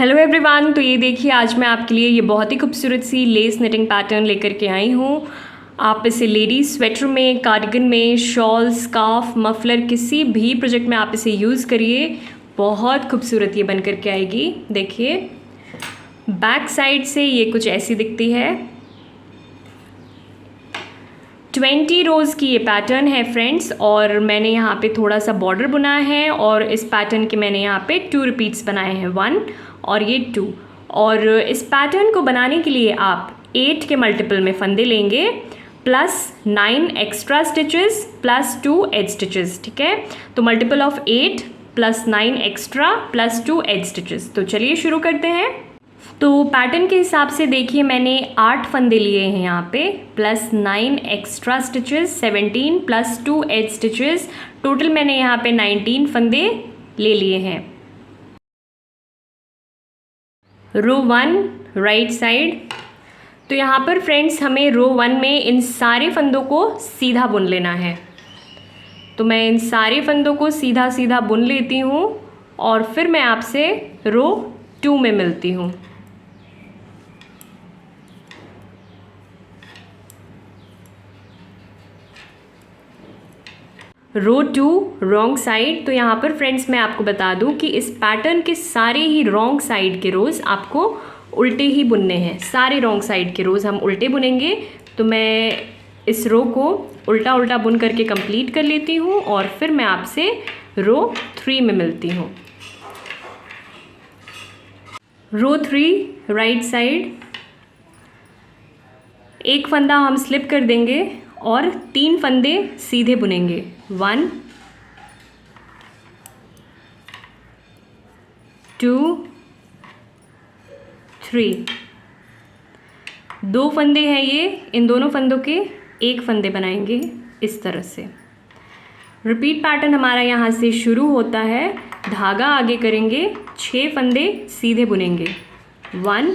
Hello everyone. तो ये देखिए, आज मैं आपके लिए ये बहुत ही खूबसूरत सी लेस निटिंग पैटर्न लेकर के आई हूँ। आप इसे लेडीज स्वेटर में, कार्डिगन में, शॉल, स्कार्फ, मफलर, किसी भी प्रोजेक्ट में आप इसे यूज़ करिए, बहुत खूबसूरत ये बन कर के आएगी। देखिए, बैक साइड से ये कुछ ऐसी दिखती है। 20 रोज़ की ये पैटर्न है फ्रेंड्स, और मैंने यहाँ पे थोड़ा सा बॉर्डर बनाया है और इस पैटर्न के मैंने यहाँ पे 2 रिपीट्स बनाए हैं, 1 और ये 2। और इस पैटर्न को बनाने के लिए आप 8 के मल्टीपल में फंदे लेंगे plus 9 extra stitches plus 2 edge stitches. ठीक है, तो multiple of 8 plus 9 extra plus 2 edge stitches. तो चलिए शुरू करते हैं। तो पैटर्न के हिसाब से देखिए, मैंने 8 फंदे लिए हैं यहाँ पे, plus 9 extra stitches, 17 plus 2 edge stitches, total मैंने यहाँ पे 19 फंदे ले लिए हैं। Row 1 right side. तो यहाँ पर फ्रेंड्स हमें रो 1 में इन सारे फंदों को सीधा बुन लेना है। तो मैं इन सारे फंदों को सीधा सीधा बुन लेती हूँ और फिर मैं आपसे रो 2 में मिलती हूँ। रो 2 रॉन्ग साइड। तो यहाँ पर फ्रेंड्स मैं आपको बता दूँ कि इस पैटर्न के सारे ही रॉन्ग साइड के रोज़ आपको उल्टे ही बुनने हैं। सारे रॉन्ग साइड के रोज़ हम उल्टे बुनेंगे। तो मैं इस रो को उल्टा उल्टा बुन करके कंप्लीट कर लेती हूँ और फिर मैं आपसे रो 3 में मिलती हूँ। रो 3 राइट साइड। एक फंदा हम स्लिप कर देंगे और 3 फंदे सीधे बुनेंगे, 1 2 3। 2 फंदे हैं ये, इन दोनों फंदों के 1 फंदे बनाएंगे इस तरह से। रिपीट पैटर्न हमारा यहाँ से शुरू होता है, धागा आगे करेंगे, 6 फंदे सीधे बुनेंगे, 1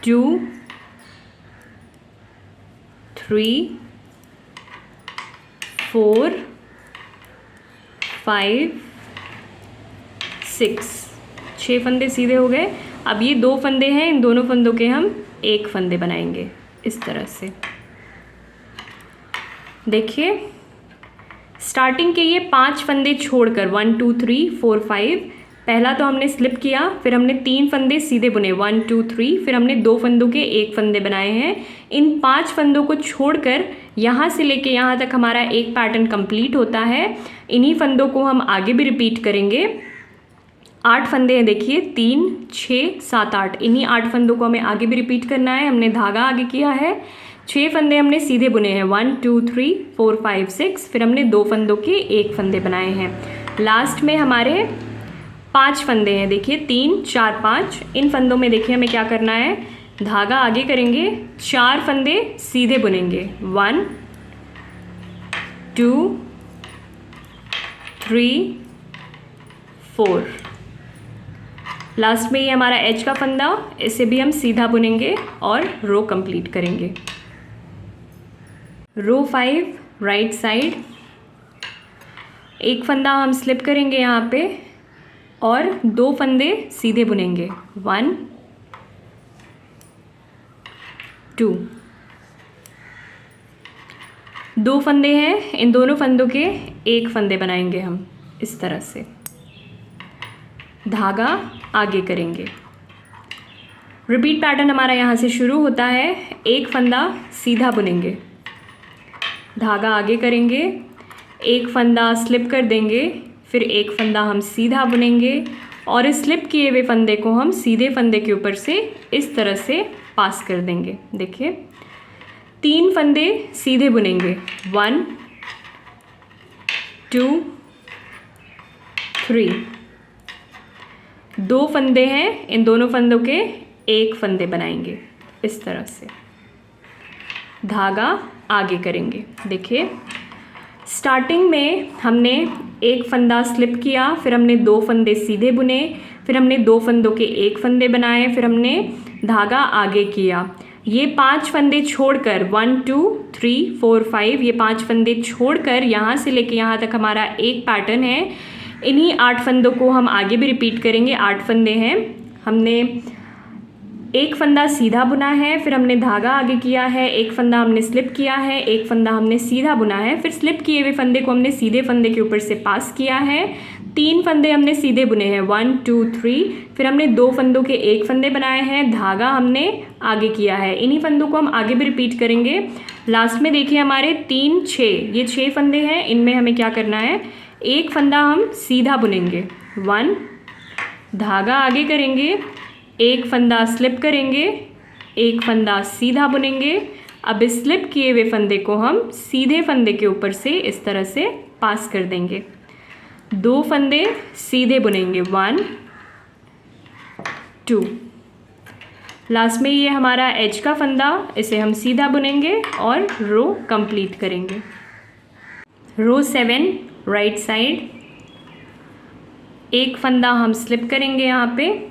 2 3 4 5 6। 6 फंदे सीधे हो गए। अब ये 2 फंदे हैं, इन दोनों फंदों के हम 1 फंदे बनाएंगे इस तरह से। देखिए, स्टार्टिंग के ये 5 फंदे छोड़कर 1 2 3 4 5, पहला तो हमने स्लिप किया, फिर हमने 3 फंदे सीधे बुने, 1 2 3, फिर हमने 2 फंदों के 1 फंदे बनाए हैं। इन 5 फंदों को छोड़कर यहाँ से लेके यहाँ तक हमारा एक पैटर्न कंप्लीट होता है। इन्हीं फंदों को हम आगे भी रिपीट करेंगे। 8 फंदे हैं, देखिए 3 6 7 8, इन्हीं 8 फंदों को हमें आगे भी रिपीट करना है। हमने धागा आगे किया है, 6 फंदे हमने सीधे बुने हैं, 1 2 3 4 5 6, फिर हमने 2 फंदों के 1 फंदे बनाए हैं। लास्ट में हमारे 5 फंदे हैं, देखिए 3 4 5। इन फंदों में देखिए हमें क्या करना है, धागा आगे करेंगे, 4 फंदे सीधे बुनेंगे, 1 2 3 4। लास्ट में ये हमारा एज का फंदा, इसे भी हम सीधा बुनेंगे और रो कंप्लीट करेंगे। रो 5 राइट साइड। एक फंदा हम स्लिप करेंगे यहाँ पे और 2 फंदे सीधे बुनेंगे, 1 2। 2 फंदे हैं, इन दोनों फंदों के 1 फंदे बनाएंगे हम इस तरह से। धागा आगे करेंगे। रिपीट पैटर्न हमारा यहाँ से शुरू होता है, 1 फंदा सीधा बुनेंगे, धागा आगे करेंगे, 1 फंदा स्लिप कर देंगे, फिर 1 फंदा हम सीधा बुनेंगे और इस स्लिप किए हुए फंदे को हम सीधे फंदे के ऊपर से इस तरह से पास कर देंगे। देखिए, 3 फंदे सीधे बुनेंगे, 1 2 3। 2 फंदे हैं, इन दोनों फंदों के 1 फंदे बनाएंगे इस तरह से। धागा आगे करेंगे। देखिए, स्टार्टिंग में हमने 1 फंदा स्लिप किया, फिर हमने 2 फंदे सीधे बुने, फिर हमने 2 फंदों के 1 फंदे बनाए, फिर हमने धागा आगे किया। ये 5 फंदे छोड़कर 1 2 3 4 5, ये 5 फंदे छोड़कर यहाँ से लेके यहाँ तक हमारा एक पैटर्न है। इन्हीं 8 फंदों को हम आगे भी रिपीट करेंगे। 8 फंदे हैं, हमने एक फंदा सीधा बुना है, फिर हमने धागा आगे किया है, एक फंदा हमने स्लिप किया है, एक फंदा हमने सीधा बुना है, फिर स्लिप किए हुए फंदे को हमने सीधे फंदे के ऊपर से पास किया है। 3 फंदे हमने सीधे बुने हैं, 1 2 3, फिर हमने 2 फंदों के 1 फंदे बनाए हैं, धागा हमने आगे किया है। इन्हीं फंदों को हम आगे भी रिपीट करेंगे। लास्ट में देखिए हमारे 3 6, ये 6 फंदे हैं, इनमें हमें क्या करना है, एक फंदा हम सीधा बुनेंगे, 1, धागा आगे करेंगे, एक फंदा स्लिप करेंगे, एक फंदा सीधा बुनेंगे। अब इस स्लिप किए हुए फंदे को हम सीधे फंदे के ऊपर से इस तरह से पास कर देंगे। 2 फंदे सीधे बुनेंगे, 1 2, लास्ट में ये हमारा एज का फंदा, इसे हम सीधा बुनेंगे और रो कंप्लीट करेंगे। रो 7 राइट साइड, एक फंदा हम स्लिप करेंगे, यहाँ पे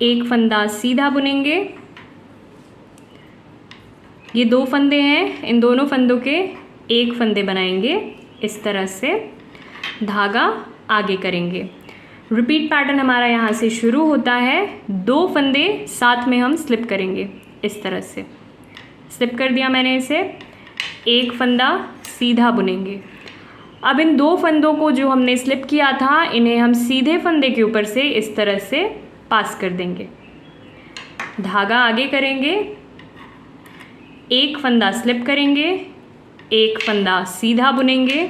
एक फंदा सीधा बुनेंगे। ये 2 फंदे हैं, इन दोनों फंदों के 1 फंदे बनाएंगे इस तरह से, धागा आगे करेंगे। रिपीट पैटर्न हमारा यहाँ से शुरू होता है, 2 फंदे साथ में हम स्लिप करेंगे इस तरह से, स्लिप कर दिया मैंने इसे, एक फंदा सीधा बुनेंगे। अब इन 2 फंदों को जो हमने स्लिप किया था, इन्हें हम सीधे फंदे के ऊपर से इस तरह से पास कर देंगे, धागा आगे करेंगे, एक फंदा स्लिप करेंगे, एक फंदा सीधा बुनेंगे।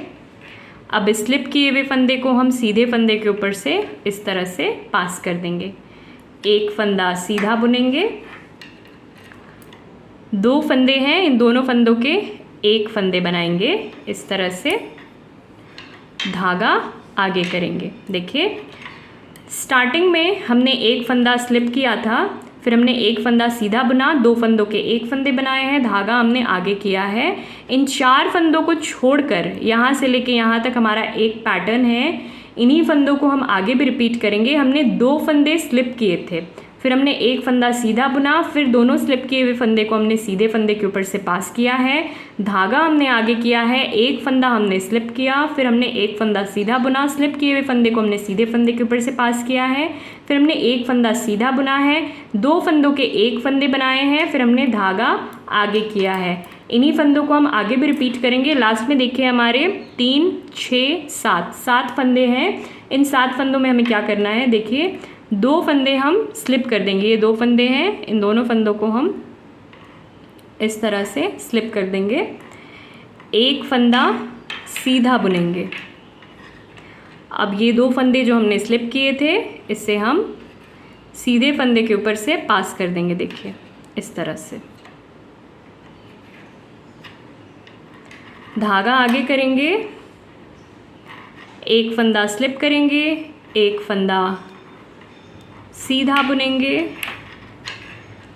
अब स्लिप किए हुए फंदे को हम सीधे फंदे के ऊपर से इस तरह से पास कर देंगे, एक फंदा सीधा बुनेंगे। 2 फंदे हैं, इन दोनों फंदों के 1 फंदे बनाएंगे इस तरह से, धागा आगे करेंगे। देखिए स्टार्टिंग में हमने एक फंदा स्लिप किया था, फिर हमने एक फंदा सीधा बुना, 2 फंदों के 1 फंदे बनाए हैं, धागा हमने आगे किया है। इन 4 फंदों को छोड़कर यहाँ से लेके यहाँ तक हमारा एक पैटर्न है, इन्हीं फंदों को हम आगे भी रिपीट करेंगे। हमने 2 फंदे स्लिप किए थे, फिर हमने एक फंदा सीधा बुना, फिर दोनों स्लिप किए हुए फंदे को हमने सीधे फंदे के ऊपर से पास किया है, धागा हमने आगे किया है, एक फंदा हमने स्लिप किया, फिर हमने एक फंदा सीधा बुना, स्लिप किए हुए फंदे को हमने सीधे फंदे के ऊपर से पास किया है, फिर हमने एक फंदा सीधा बुना है, 2 फंदों के 1 फंदे बनाए हैं, फिर हमने धागा आगे किया है। इन्हीं फंदों को हम आगे भी रिपीट करेंगे। लास्ट में देखिए हमारे 3 6 7 फंदे हैं, इन 7 फंदों में हमें क्या करना है, देखिए 2 फंदे हम स्लिप कर देंगे, ये 2 फंदे हैं, इन दोनों फंदों को हम इस तरह से स्लिप कर देंगे, एक फंदा सीधा बुनेंगे। अब ये 2 फंदे जो हमने स्लिप किए थे, इससे हम सीधे फंदे के ऊपर से पास कर देंगे, देखिए इस तरह से, धागा आगे करेंगे, एक फंदा स्लिप करेंगे, एक फंदा सीधा बुनेंगे।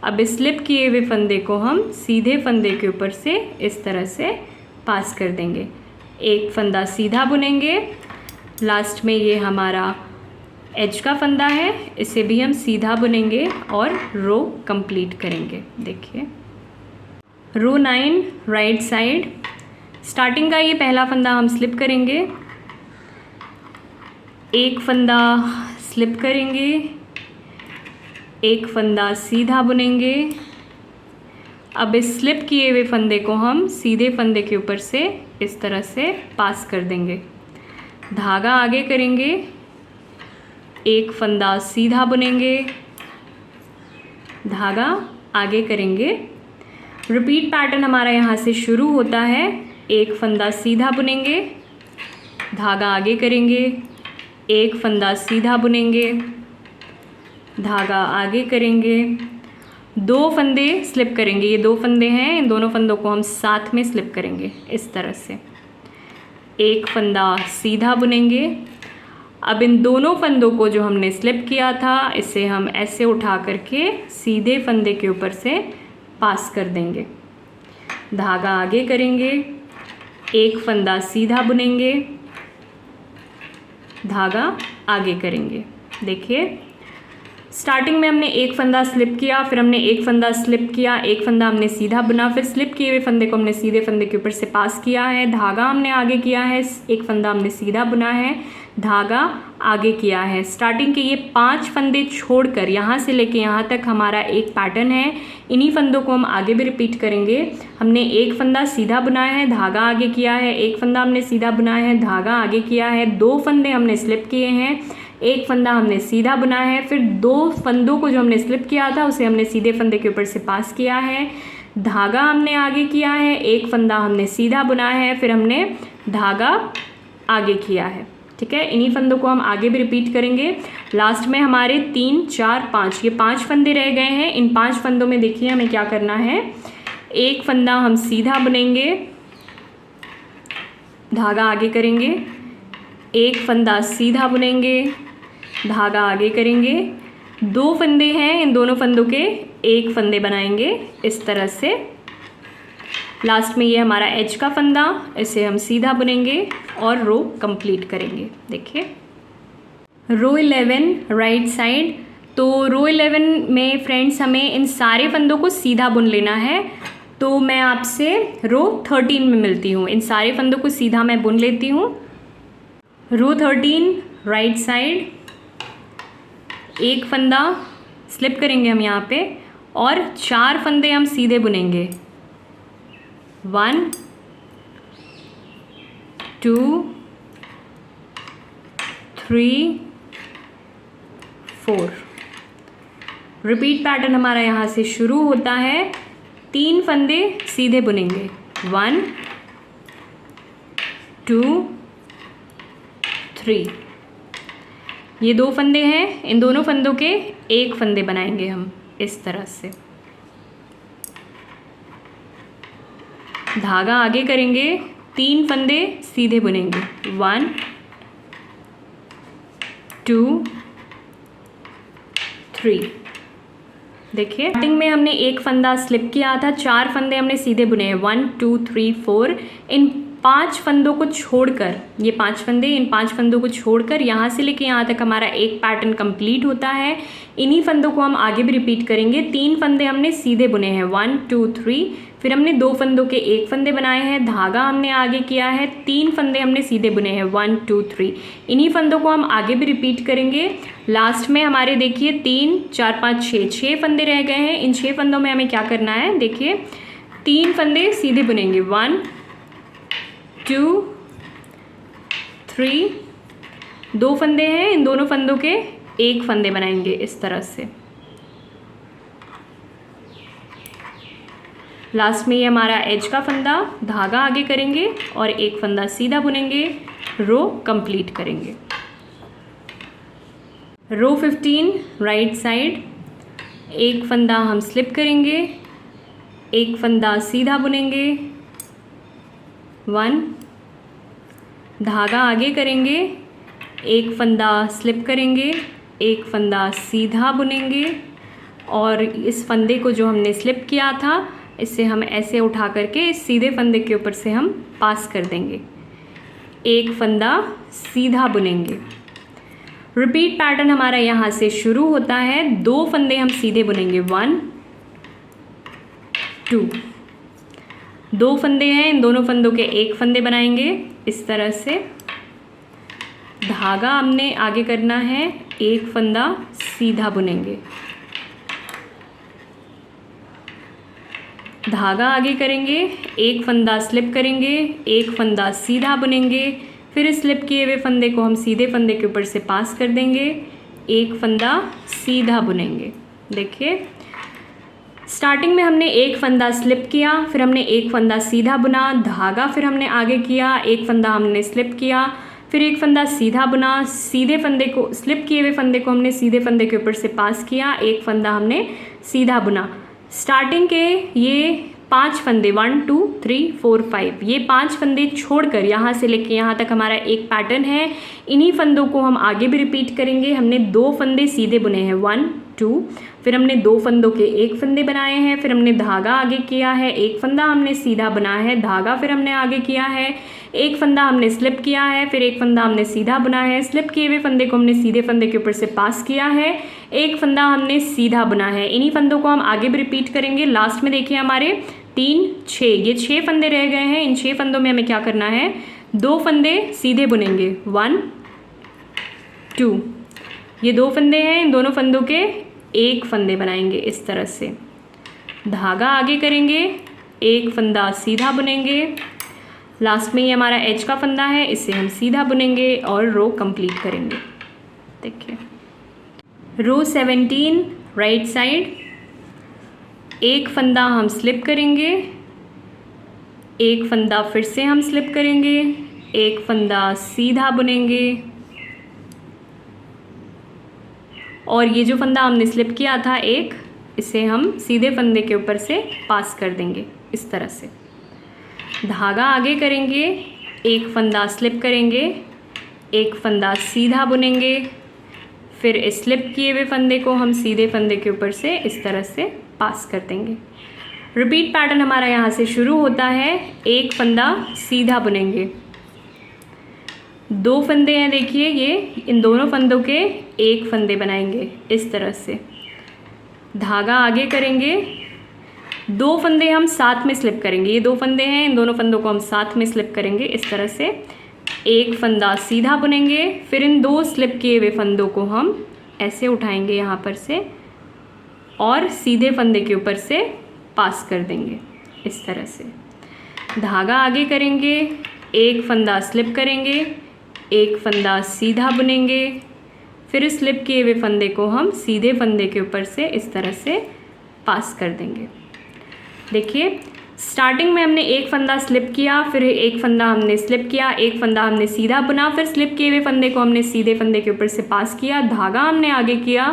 अब स्लिप किए हुए फंदे को हम सीधे फंदे के ऊपर से इस तरह से पास कर देंगे, एक फंदा सीधा बुनेंगे। लास्ट में ये हमारा एज का फंदा है, इसे भी हम सीधा बुनेंगे और रो कंप्लीट करेंगे। देखिए रो 9 राइट साइड, स्टार्टिंग का ये पहला फंदा हम स्लिप करेंगे, एक फंदा स्लिप करेंगे, एक फंदा सीधा बुनेंगे। अब इस स्लिप किए हुए फंदे को हम सीधे फंदे के ऊपर से इस तरह से पास कर देंगे, धागा आगे करेंगे, एक फंदा सीधा बुनेंगे, धागा आगे करेंगे। रिपीट पैटर्न हमारा यहाँ से शुरू होता है, एक फंदा सीधा बुनेंगे, धागा आगे करेंगे, एक फंदा सीधा बुनेंगे, धागा आगे करेंगे, 2 फंदे स्लिप करेंगे, ये 2 फंदे हैं, इन दोनों फंदों को हम साथ में स्लिप करेंगे इस तरह से, एक फंदा सीधा बुनेंगे। अब इन दोनों फंदों को जो हमने स्लिप किया था, इसे हम ऐसे उठा करके सीधे फंदे के ऊपर से पास कर देंगे, धागा आगे करेंगे, एक फंदा सीधा बुनेंगे, धागा आगे करेंगे। देखिए स्टार्टिंग में हमने एक फंदा स्लिप किया, फिर हमने एक फंदा स्लिप किया, एक फंदा हमने सीधा बुना, फिर स्लिप किए हुए फंदे को हमने सीधे फंदे के ऊपर से पास किया है, धागा हमने आगे किया है, एक फंदा हमने सीधा बुना है, धागा आगे किया है। स्टार्टिंग के ये 5 फंदे छोड़कर यहाँ से लेके यहाँ तक हमारा एक पैटर्न है। इन्हीं फंदों को हम आगे भी रिपीट करेंगे। हमने एक फंदा सीधा बुनाया है, धागा आगे किया है, एक फंदा हमने सीधा बुनाया है, धागा आगे किया है, 2 फंदे हमने स्लिप किए हैं, एक फंदा हमने सीधा बुनाया है, फिर 2 फंदों को जो हमने स्लिप किया था उसे हमने सीधे फंदे के ऊपर से पास किया है, धागा हमने आगे किया है, एक फंदा हमने सीधा बुनाया है, फिर हमने धागा आगे किया है। ठीक है, इन्हीं फंदों को हम आगे भी रिपीट करेंगे। लास्ट में हमारे 3 4 5 ये 5 फंदे रह गए हैं। इन 5 फंदों में देखिए हमें क्या करना है, एक फंदा हम सीधा बुनेंगे, धागा आगे करेंगे, एक फंदा सीधा बुनेंगे, धागा आगे करेंगे, 2 फंदे हैं, इन दोनों फंदों के एक फंदे बनाएंगे इस तरह से। लास्ट में ये हमारा एज का फंदा, इसे हम सीधा बुनेंगे और रो कंप्लीट करेंगे। देखिए रो 11 राइट साइड। तो रो 11 में फ्रेंड्स हमें इन सारे फंदों को सीधा बुन लेना है। तो मैं आपसे रो 13 में मिलती हूँ। इन सारे फंदों को सीधा मैं बुन लेती हूँ। रो 13 राइट साइड, एक फंदा स्लिप करेंगे हम यहाँ पे और 4 फंदे हम सीधे बुनेंगे। 1 2 3 4। रिपीट पैटर्न हमारा यहाँ से शुरू होता है। 3 फंदे सीधे बुनेंगे, 1 2 3। ये 2 फंदे हैं, इन दोनों फंदों के एक फंदे बनाएंगे हम इस तरह से। धागा आगे करेंगे, 3 फंदे सीधे बुनेंगे, 1 2 3। देखिए स्टार्टिंग में हमने एक फंदा स्लिप किया था, 4 फंदे हमने सीधे बुने हैं, 1 2 3 4। इन 5 फंदों को छोड़कर, ये 5 फंदे, इन 5 फंदों को छोड़कर यहाँ से लेके यहाँ तक हमारा एक पैटर्न कंप्लीट होता है। इन्हीं फंदों को हम आगे भी रिपीट करेंगे। 3 फंदे हमने सीधे बुने हैं, 1 2 3। फिर हमने 2 फंदों के एक फंदे बनाए हैं, धागा हमने आगे किया है, 3 फंदे हमने सीधे बुने हैं, 1 2 3। इन्हीं फंदों को हम आगे भी रिपीट करेंगे। लास्ट में हमारे देखिए 3 4 5 6 फंदे रह गए हैं। इन 6 फंदों में हमें क्या करना है, देखिए 3 फंदे सीधे बुनेंगे, 1 2 3। 2 फंदे हैं, इन दोनों फंदों के एक फंदे बनाएंगे इस तरह से। लास्ट में ये हमारा एज का फंदा, धागा आगे करेंगे और एक फंदा सीधा बुनेंगे, रो कंप्लीट करेंगे। रो 15 राइट साइड, एक फंदा हम स्लिप करेंगे, एक फंदा सीधा बुनेंगे, 1। धागा आगे करेंगे, एक फंदा स्लिप करेंगे, एक फंदा सीधा बुनेंगे और इस फंदे को जो हमने स्लिप किया था इसे हम ऐसे उठा करके इस सीधे फंदे के ऊपर से हम पास कर देंगे, एक फंदा सीधा बुनेंगे। रिपीट पैटर्न हमारा यहाँ से शुरू होता है। 2 फंदे हम सीधे बुनेंगे, 1 2। 2 फंदे हैं, इन दोनों फंदों के एक फंदे बनाएंगे इस तरह से। धागा हमने आगे करना है, एक फंदा सीधा बुनेंगे, धागा आगे करेंगे, एक फंदा स्लिप करेंगे, एक फंदा सीधा बुनेंगे, फिर स्लिप किए हुए फंदे को हम सीधे फंदे के ऊपर से पास कर देंगे, एक फंदा सीधा बुनेंगे। देखिए स्टार्टिंग में हमने एक फंदा स्लिप किया, फिर हमने एक फंदा सीधा बुना, धागा फिर हमने आगे किया, एक फंदा हमने स्लिप किया, फिर एक फंदा सीधा बुना, सीधे फंदे को, स्लिप किए हुए फंदे को हमने सीधे फंदे के ऊपर से पास किया, एक फंदा हमने सीधा बुना। स्टार्टिंग के ये 5 फंदे 1 2 3 4 5, ये 5 फंदे छोड़कर यहाँ से लेके यहाँ तक हमारा एक पैटर्न है। इन्हीं फंदों को हम आगे भी रिपीट करेंगे। हमने 2 फंदे सीधे बुने हैं, 1 2, फिर हमने 2 फंदों के एक फंदे बनाए हैं, फिर हमने धागा आगे किया है, एक फंदा हमने सीधा बनाया है, धागा फिर हमने आगे किया है, एक फंदा हमने स्लिप किया है, फिर एक फंदा हमने सीधा बुना है, स्लिप किए हुए फंदे को हमने सीधे फंदे के ऊपर से पास किया है, एक फंदा हमने सीधा बुना है। इन्हीं फंदों को हम आगे भी रिपीट करेंगे। लास्ट में देखिए हमारे 3 6, ये 6 फंदे रह गए हैं। इन 6 फंदों में हमें क्या करना है, 2 फंदे सीधे बुनेंगे, 1 2, ये 2 फंदे हैं, इन दोनों फंदों के 1 फंदे बनाएंगे इस तरह से। धागा आगे करेंगे, 1 फंदा सीधा बुनेंगे, लास्ट में ये हमारा एज का फंदा है, इसे हम सीधा बुनेंगे और रो कंप्लीट करेंगे। देखिए रो 17 राइट साइड, 1 फंदा हम स्लिप करेंगे, 1 फंदा फिर से हम स्लिप करेंगे, 1 फंदा सीधा बुनेंगे और ये जो फंदा हमने स्लिप किया था एक, इसे हम सीधे फंदे के ऊपर से पास कर देंगे इस तरह से। धागा आगे करेंगे, 1 फंदा स्लिप करेंगे, 1 फंदा सीधा बुनेंगे, फिर इस स्लिप किए हुए फंदे को हम सीधे फंदे के ऊपर से इस तरह से पास कर देंगे। रिपीट पैटर्न हमारा यहाँ से शुरू होता है। 1 फंदा सीधा बुनेंगे, 2 फंदे हैं देखिए, ये इन दोनों फंदों के 1 फंदे बनाएंगे इस तरह से। धागा आगे करेंगे, 2 फंदे हम साथ में स्लिप करेंगे, ये 2 फंदे हैं, इन दोनों फंदों को हम साथ में स्लिप करेंगे इस तरह से। 1 फंदा सीधा बुनेंगे, फिर इन 2 स्लिप किए हुए फंदों को हम ऐसे उठाएंगे यहाँ पर से और सीधे फंदे के ऊपर से पास कर देंगे इस तरह से। धागा आगे करेंगे, 1 फंदा स्लिप करेंगे, 1 फंदा सीधा बुनेंगे, फिर स्लिप किए हुए फंदे को हम सीधे फंदे के ऊपर से इस तरह से पास कर देंगे। देखिए स्टार्टिंग में हमने 1 फंदा स्लिप किया, फिर 1 फंदा हमने स्लिप किया, 1 फंदा हमने सीधा बुना, फिर स्लिप किए हुए फंदे को हमने सीधे फंदे के ऊपर से पास किया, धागा हमने आगे किया,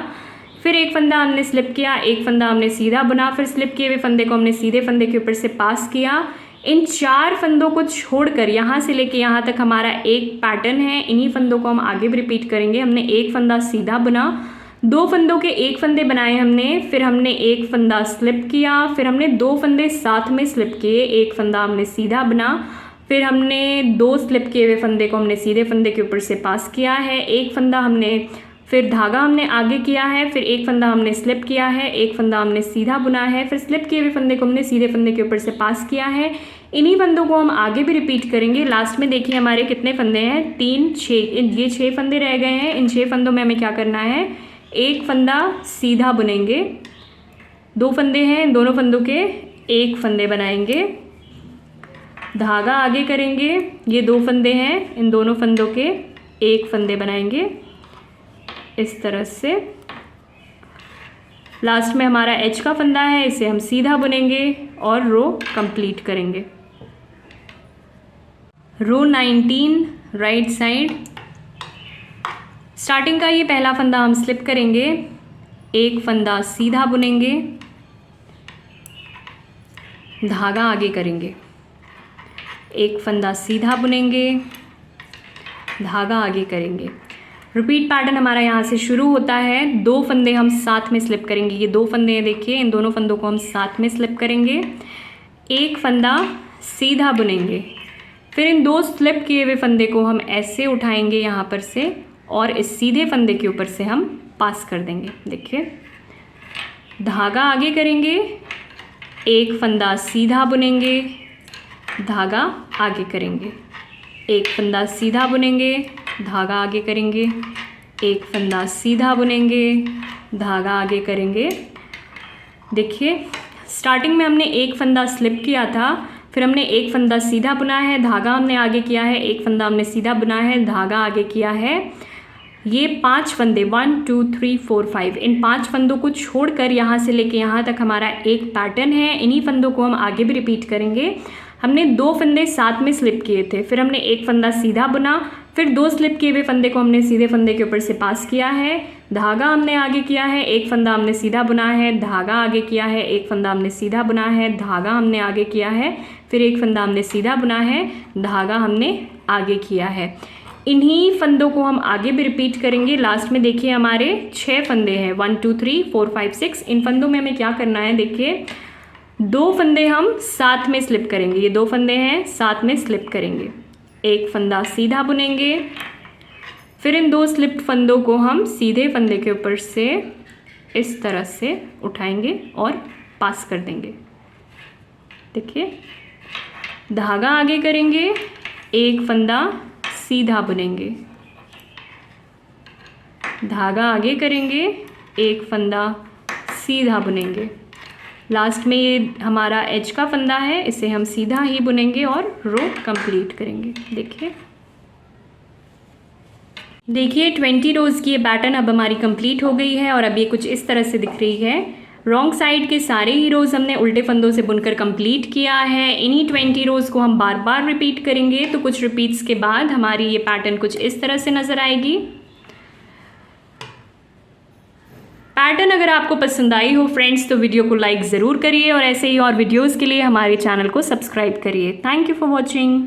फिर 1 फंदा हमने स्लिप किया, 1 फंदा हमने सीधा बुना, फिर स्लिप किए हुए फंदे को हमने सीधे फंदे के ऊपर से पास किया। इन 4 फंदों को छोड़कर यहाँ से लेके यहाँ तक हमारा एक पैटर्न है, इन्हीं फंदों को हम आगे भी रिपीट करेंगे। हमने 1 फंदा सीधा बुना, 2 फंदों के 1 फंदे बनाए हमने, फिर हमने 1 फंदा स्लिप किया, फिर हमने 2 फंदे साथ में स्लिप किए, 1 फंदा हमने सीधा बना, फिर हमने 2 स्लिप किए हुए फंदे को हमने सीधे फंदे के ऊपर से पास किया है, 1 फंदा हमने, फिर धागा हमने आगे किया है, फिर 1 फंदा हमने स्लिप किया है, 1 फंदा हमने सीधा बुना है, फिर स्लिप किए हुए फंदे को हमने सीधे फंदे के ऊपर से पास किया है। इन्हीं फंदों को हम आगे भी रिपीट करेंगे। लास्ट में देखिए हमारे कितने फंदे हैं, 3 6, ये 6 फंदे रह गए हैं। इन 6 फंदों में हमें क्या करना है, 1 फंदा सीधा बुनेंगे, 2 फंदे हैं, दोनों फंदों के 1 फंदे बनाएंगे, धागा आगे करेंगे, ये 2 फंदे हैं, इन दोनों फंदों के 1 फंदे बनाएंगे इस तरह से। लास्ट में हमारा एच का फंदा है, इसे हम सीधा बुनेंगे और रो कंप्लीट करेंगे। रो 19 राइट साइड, स्टार्टिंग का ये पहला फंदा हम स्लिप करेंगे, 1 फंदा सीधा बुनेंगे, धागा आगे करेंगे, 1 फंदा सीधा बुनेंगे, धागा आगे करेंगे। रिपीट पैटर्न हमारा यहाँ से शुरू होता है। 2 फंदे हम साथ में स्लिप करेंगे, ये 2 फंदे हैं देखिए, इन दोनों फंदों को हम साथ में स्लिप करेंगे, 1 फंदा सीधा बुनेंगे, फिर इन 2 स्लिप किए हुए फंदे को हम ऐसे उठाएंगे यहाँ पर से और इस सीधे फंदे के ऊपर से हम पास कर देंगे। देखिए धागा आगे करेंगे, 1 फंदा सीधा बुनेंगे, धागा आगे करेंगे, 1 फंदा सीधा बुनेंगे, धागा आगे करेंगे, 1 फंदा सीधा बुनेंगे, धागा आगे करेंगे। देखिए स्टार्टिंग में हमने 1 फंदा स्लिप किया था, फिर हमने 1 फंदा सीधा बुना है, धागा हमने आगे किया है, 1 फंदा हमने सीधा बुना है, धागा आगे किया है। ये 5 फंदे 1 2 3 4 5, इन 5 फंदों को छोड़कर यहाँ से लेके यहाँ तक हमारा एक पैटर्न है। इन्हीं फंदों को हम आगे भी रिपीट करेंगे। हमने 2 फंदे साथ में स्लिप किए थे, फिर हमने 1 फंदा सीधा बुना, फिर 2 स्लिप किए हुए फंदे को हमने सीधे फंदे के ऊपर से पास किया है, धागा हमने आगे किया है, 1 फंदा हमने सीधा बुना है, धागा आगे किया है, 1 फंदा हमने सीधा बुना है, धागा हमने आगे किया है, फिर 1 फंदा हमने सीधा बुना है, धागा हमने आगे किया है। इन्हीं फंदों को हम आगे भी रिपीट करेंगे। लास्ट में देखिए हमारे 6 फंदे हैं 1 2 3 4 5 6। इन फंदों में हमें क्या करना है, देखिए 2 फंदे हम साथ में स्लिप करेंगे, ये 2 फंदे हैं, साथ में स्लिप करेंगे, 1 फंदा सीधा बुनेंगे, फिर इन 2 स्लिप फंदों को हम सीधे फंदे के ऊपर से इस तरह से उठाएंगे और पास कर देंगे। देखिए धागा आगे करेंगे, 1 फंदा सीधा बुनेंगे, धागा आगे करेंगे, एक फंदा सीधा बुनेंगे। लास्ट में ये हमारा एज का फंदा है, इसे हम सीधा ही बुनेंगे और रो कंप्लीट करेंगे। देखिए 20 रोज़ की ये पैटर्न अब हमारी कंप्लीट हो गई है और अब ये कुछ इस तरह से दिख रही है। रॉन्ग साइड के सारे ही रोज़ हमने उल्टे फंदों से बुनकर कंप्लीट किया है। इन्हीं 20 रोज़ को हम बार बार रिपीट करेंगे, तो कुछ रिपीट्स के बाद हमारी ये पैटर्न कुछ इस तरह से नज़र आएगी। पैटर्न अगर आपको पसंद आई हो फ्रेंड्स तो वीडियो को लाइक ज़रूर करिए और ऐसे ही और वीडियोज़ के लिए हमारे चैनल को सब्सक्राइब करिए। Thank you for watching.